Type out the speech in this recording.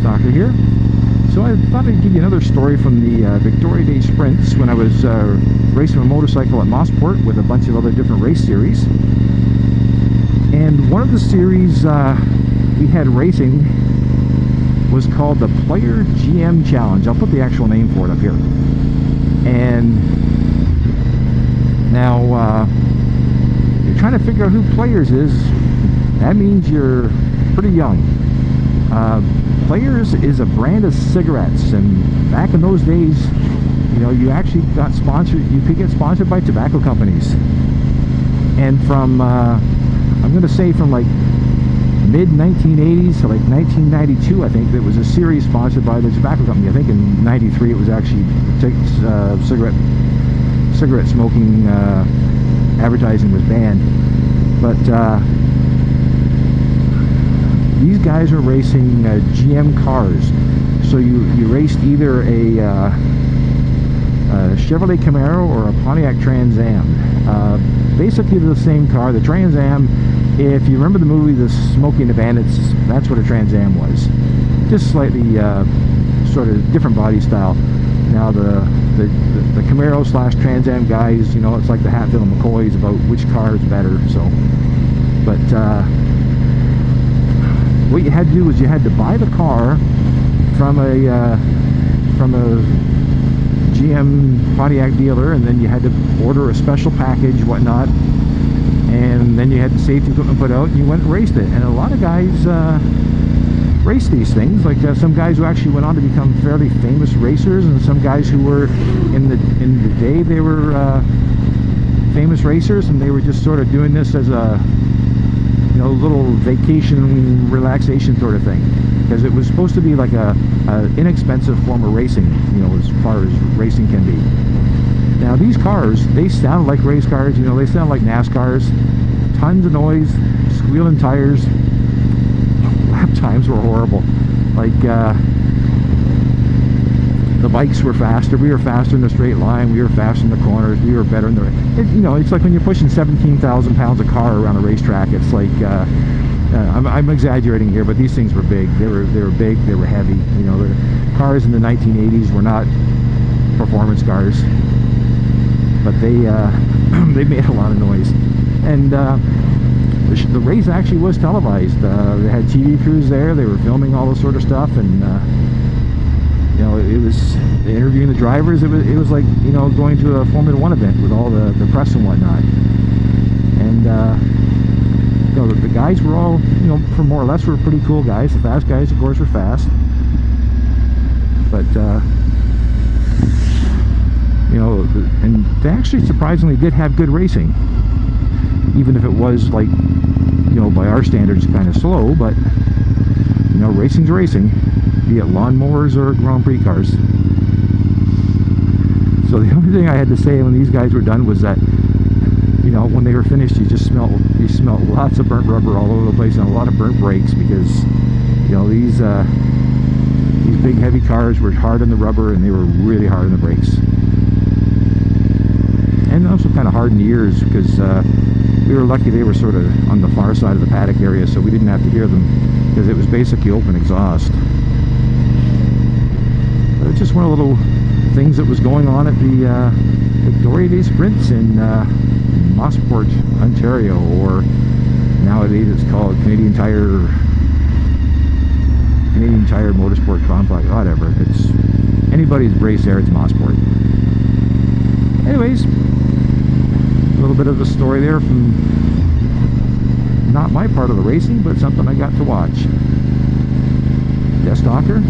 Stalker here. So I thought I'd give you another story from the Victoria Day Sprints when I was racing a motorcycle at Mosport with a bunch of other different race series. And one of the series we had racing was called the Player GM Challenge. I'll put the actual name for it up here. And now you're trying to figure out who Players is. That means you're pretty young. Players is a brand of cigarettes, and back in those days, you know, you actually got sponsored. You could get sponsored by tobacco companies. And from I'm going to say from like mid 1980s to like 1992, I think there was a series sponsored by the tobacco company. I think in '93 it was actually cigarette smoking advertising was banned. But these guys are racing GM cars. So you raced either a Chevrolet Camaro or a Pontiac Trans Am. Basically the same car. The Trans Am, if you remember the movie The Smokey and the Bandits, that's what a Trans Am was. Just slightly sort of different body style. Now the Camaro / Trans Am guys, you know, it's like the Hatfield and McCoys about which car is better. So, but what you had to do was you had to buy the car from a GM Pontiac dealer, and then you had to order a special package, whatnot, and then you had the safety equipment put out, and you went and raced it. And a lot of guys race these things, like some guys who actually went on to become fairly famous racers, and some guys who were in the day they were famous racers, and they were just sort of doing this as a, you know, little vacation relaxation sort of thing, because it was supposed to be like a inexpensive form of racing, you know, as far as racing can be. Now these cars, they sound like race cars, you know, they sound like NASCARs. Tons of noise, squealing tires. Lap times were horrible. Like the bikes were faster. We were faster in the straight line. We were faster in the corners. We were better in the... you know, it's like when you're pushing 17,000 pounds of car around a racetrack. It's like... I'm exaggerating here, but these things were big. They were big. They were heavy. You know, the cars in the 1980s were not performance cars, but they made a lot of noise. And the race actually was televised. They had TV crews there. They were filming all this sort of stuff, and you know, it was interviewing the drivers. It was like, you know, going to a Formula 1 event with all the press and whatnot. And you know, the guys were all, you know, for more or less, were pretty cool guys. The fast guys, of course, were fast, but you know, and they actually surprisingly did have good racing, even if it was, like, you know, by our standards kind of slow. But you know, racing's racing, be it lawnmowers or Grand Prix cars. So the only thing I had to say when these guys were done was that, you know, when they were finished, you smelled lots of burnt rubber all over the place, and a lot of burnt brakes, because, you know, these big heavy cars were hard on the rubber, and they were really hard on the brakes, and also kind of hard in the ears, because we were lucky they were sort of on the far side of the paddock area, so we didn't have to hear them, because it was basically open exhaust. But it's just one of the little things that was going on at the Victoria Day Sprints in Mosport, Ontario, or nowadays it's called Canadian Tire Motorsport Complex, whatever. It's anybody's race there, it's Mosport. Anyways, a little bit of the story there from not my part of the racing, but something I got to watch. DeathsStalker,